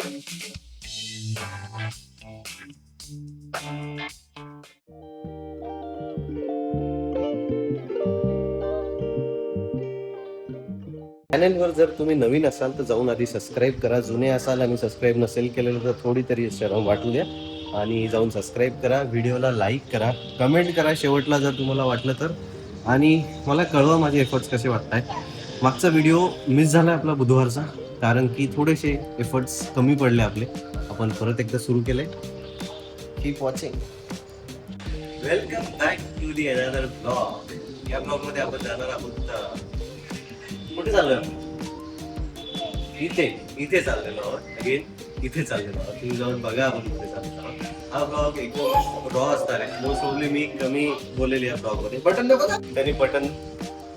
चॅनलवर जर तुम्ही नवीन असाल तर जाऊन आधी सबस्क्राईब करा. जुने असाल आणि सबस्क्राईब नसेल केलेलं तर थोडी तरी शरम वाटू द्या आणि जाऊन सबस्क्राईब करा. व्हिडिओला लाईक करा, कमेंट करा शेवटला जर तुम्हाला वाटलं तर. आणि मला कळवा माझे एफर्ट्स कसे वाटताय. मागचा व्हिडिओ मिस झाला आपला बुधवारचा, कारण की थोडेसे एफर्ट्स कमी पडले आपले. आपण परत एकदा सुरू केले. Keep watching. Welcome back to the another blog. या ब्लॉगमध्ये आपण जाणार आहोत, कुठे चाललोय? इथे चाललेलो आहोत. अगेन इथे चाललेलो आहोत. तुम्ही जाऊन बघा आपण कुठे चाललेलो आहोत. हा ब्लॉग एकदम रॉ असणार आहे. मोस्ट ऑफली मी कमी बोललेली या ब्लॉग मध्ये. बटन दाखव का? त्यांनी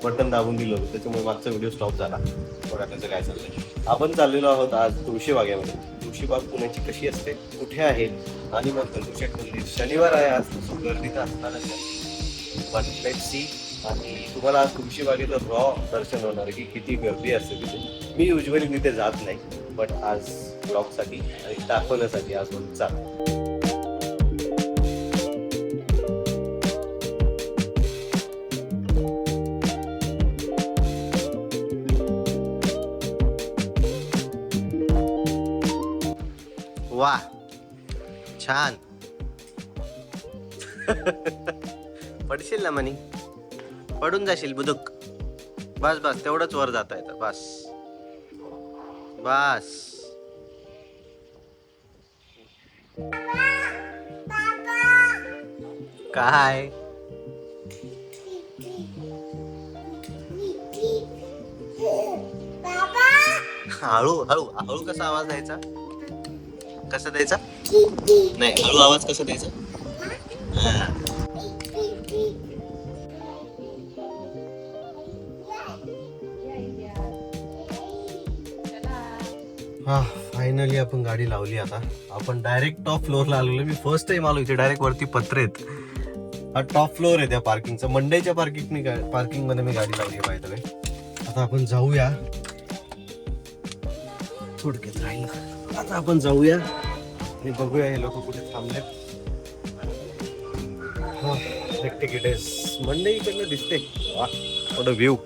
बटन दाबून दिलं होतं, त्याच्यामुळे मागचा व्हिडिओ स्टॉप झाला. बघा त्याचं काय चाललंय. आपण चाललेलो आहोत आज तुळशीबागेमध्ये. तुळशीबाग पुण्याची कशी असते, कुठे आहे आणि मग दगडूशेठ मंदिर. शनिवार आहे आज, गर्दी तर असणारच आहे. पण लेट्स सी. आणि तुम्हाला आज तुळशीबागेचं रॉ दर्शन होणार की किती गर्दी असते तिथे. मी युजली तिथे जात नाही, बट आज ब्लॉगसाठी आणि दाखवण्यासाठी आज म्हणून चालतो. वा, छान. पडशील ना मनी, पडून जाशील बुदुक. बस बस, तेवढंच वर जाता येतं. बस बस. काय हळू हळू हळू कसा आवाज द्यायचा? कसा द्यायचा? नाही, हळू आवाज कसा द्यायचा? हा, फायनली आपण गाडी लावली. आता आपण डायरेक्ट टॉप फ्लोअरला आलेलो. मी फर्स्ट टाइम आलो इथे. डायरेक्ट वरती पत्रे आहेत. हा टॉप फ्लोअर आहे त्या पार्किंगचा. मंडईच्या पार्किंग मध्ये मी गाडी लावली पाहिजे. आता आपण जाऊया. थोडक्यात राहील. आता आपण जाऊया आणि बघूया हे लोक कुठे थांबले. हा, इट इज. मंडई इकडनं दिसते. वा, व्हॉट अ व्ह्यू.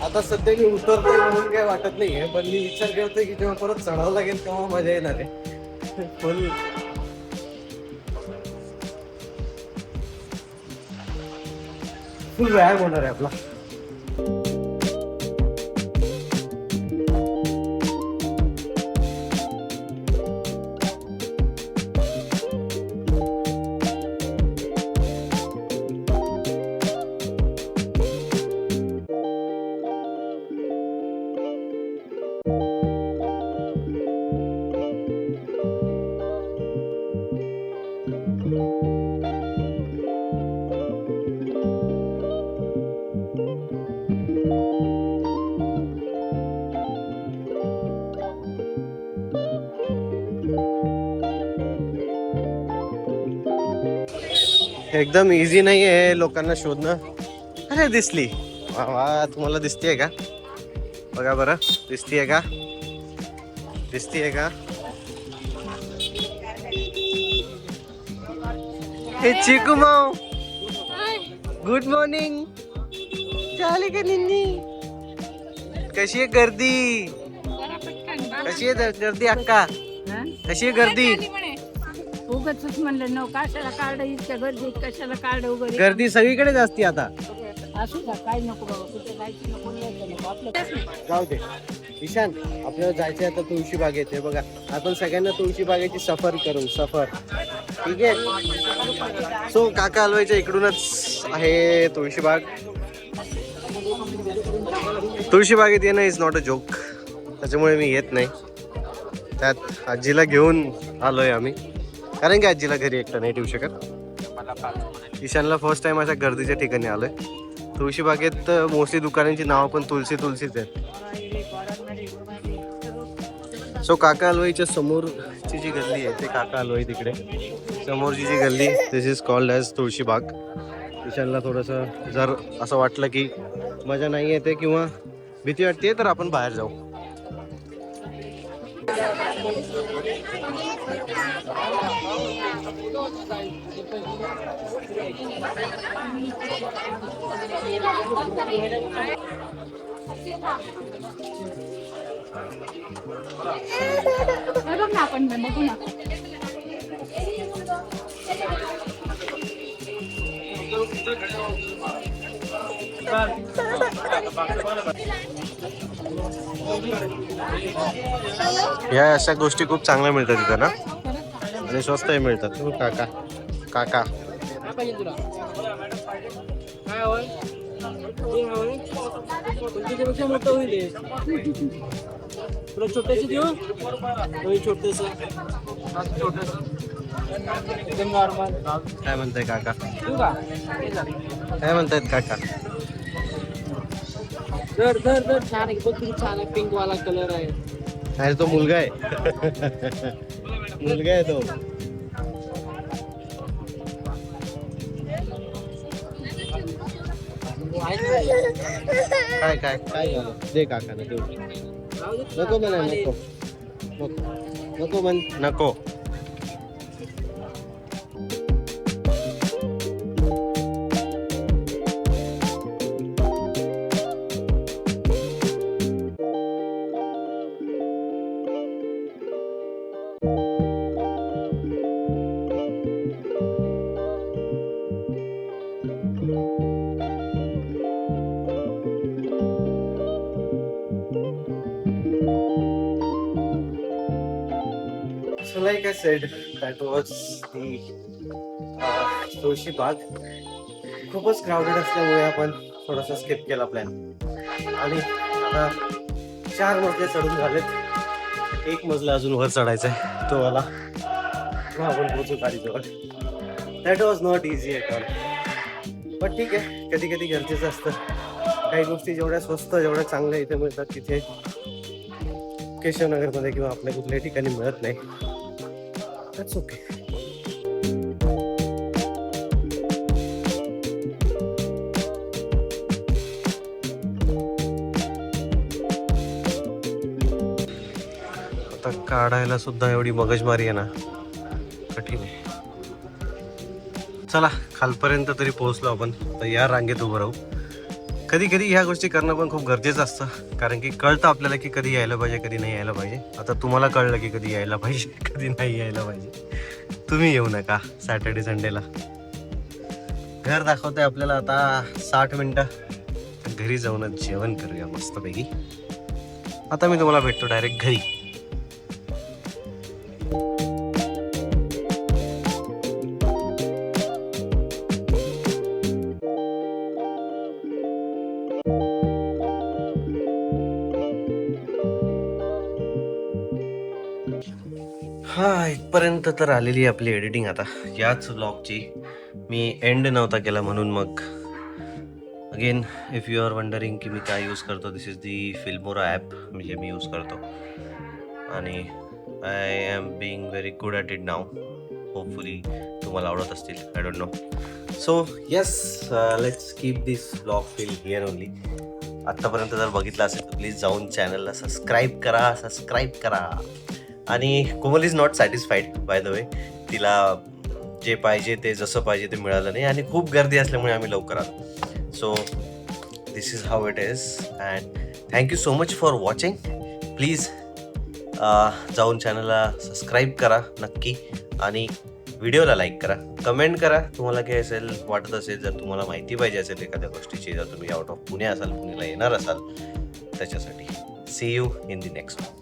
आता सध्या मी उतरतोय म्हणून काही वाटत नाहीये, पण मी विचार करतोय की जेव्हा परत चढावं लागेल तेव्हा मजा येणार आहे. फुल व्यायाम होणार आहे आपला. एकदम इझी नाही आहे लोकांना शोधणं. अरे दिसली. वा वा, तुम्हाला दिसतीये का? बघा बरं, दिसतीये का? दिसतीये का? हे चिकू माऊ, गुड मॉर्निंग. झाली का निन्नी? कशी आहे गर्दी? कशी आहे गर्दी अक्का? कशी आहे गर्दी? उगाच म्हणलं न कशाला कार्ड इतक्या गर्दीत कशाला कार्ड वगैरे. गर्दी सगळीकडेच असते आता. असू द्या, काय नको बाबा, कुठे जायचं नको, यायचं नको आपलं. जाऊ दे ईशान, आपल्याला जायचंय आता तुळशी बागेत. बघा, आपण सगळ्यांना तुळशी बागेची सफर करू. सफर ठीक आहे. सो काका हलवायच्या इकडूनच आहे तुळशीबाग. तुळशीबागेत येणं इज नॉट अ जोक, त्याच्यामुळे मी येत नाही. त्यात आजीला घेऊन आलोय आम्ही, कारण की आजीला घरी एकटा नाही ठेवू शकत. ईशानला फर्स्ट टाइम अशा गर्दीच्या ठिकाणी आलोय. तुळशीबागेत मोस्टली दुकानांची नावं पण तुळशीच आहेत. सो काका हलवाईच्या समोरची जी गल्ली आहे ते काका हलवाई तिकडे, समोरची जी गल्ली दिस इज कॉल्ड ॲज तुळशीबाग. ईशानला थोडंसं जर असं वाटलं की मजा नाही येते किंवा भीती वाटते तर आपण बाहेर जाऊ. बघ ना आपण बघू ना. या अशा गोष्टी खूप चांगल्या मिळतात तिथं ना, आणि स्वस्तही मिळतात. काका काका तुला छोटेसे देऊ, छोटेस एकदम नॉर्मल. काय म्हणताय काका, देऊ का? काय म्हणतायत काका? दर दर दर छान आहे, बघ किती छान आहे, पिंक वाला कलर आहे. अरे तो मुलगा आहे. मुलगा आहे तो. काय काय काय झालं? दे काकाला देऊ. नको म्हणा, नको नको नको म्हण, नको. So like I said, that was the तुळशी बाग. खूपच क्राऊडेड असल्यामुळे आपण थोडासा स्किप केला प्लॅन. आणि आता 4 मजले चढून झालेत, 1 मजला अजून वर चढायचा आहे, तो वाला आपण पोहोचू गाडीजवळ. That was not easy at all. पण ठीक आहे, कधी कधी गरजेचं असतं. काही गोष्टी जेवढ्या स्वस्त, जेवढ्या चांगल्या इथे मिळतात तिथे केशवनगरमध्ये किंवा आपल्या कुठल्याही ठिकाणी मिळत नाही. That's okay. आता काढायला सुद्धा एवढी मगजमारी आहे ना, कठीण आहे. चला खालपर्यंत तरी पोहोचलो आपण. तर या रांगेत उभं राहू. कधी कधी ह्या गोष्टी करणं पण खूप गरजेचं असतं, कारण की कळतं आपल्याला की कधी यायला पाहिजे, कधी नाही यायला पाहिजे. आता तुम्हाला कळलं की कधी यायला पाहिजे, कधी नाही यायला पाहिजे. तुम्ही येऊ नका सॅटर्डे संडेला. घर दाखवतंय आपल्याला आता 60 मिनटं. घरी जाऊनच जेवण करूया मस्तपैकी. आता मी तुम्हाला भेटतो डायरेक्ट घरी. हा, इथपर्यंत तर आलेली आपली एडिटिंग. आता याच व्लॉगची मी एंड नव्हता केला, म्हणून मग again if you are wondering की मी काय यूज करतो, this is the Filmora app म्हणजे मी यूज करतो. आणि I am being very good at it now. Hopefully तुम्हाला आवडत असतील, I don't know. So yes, let's keep this vlog feel here only. आत्तापर्यंत जर बघितलं असेल तर प्लीज जाऊन चॅनलला सबस्क्राईब करा. आणि Komal is not satisfied by the way. तिला जे पाहिजे ते जसं पाहिजे ते मिळालं नाही, आणि खूप गर्दी असल्यामुळे आम्ही लवकर आलो. So this is how it is. And thank you so much for watching. Please जाऊन चॅनलला सबस्क्राईब करा नक्की, आणि व्हिडिओला लाईक करा, कमेंट करा तुम्हाला काय असेल वाटत असेल. जर तुम्हाला माहिती पाहिजे असेल एखाद्या गोष्टीची, जर तुम्ही आउट ऑफ पुणे असाल, पुण्याला येणार असाल, त्याच्यासाठी. See you in the next one.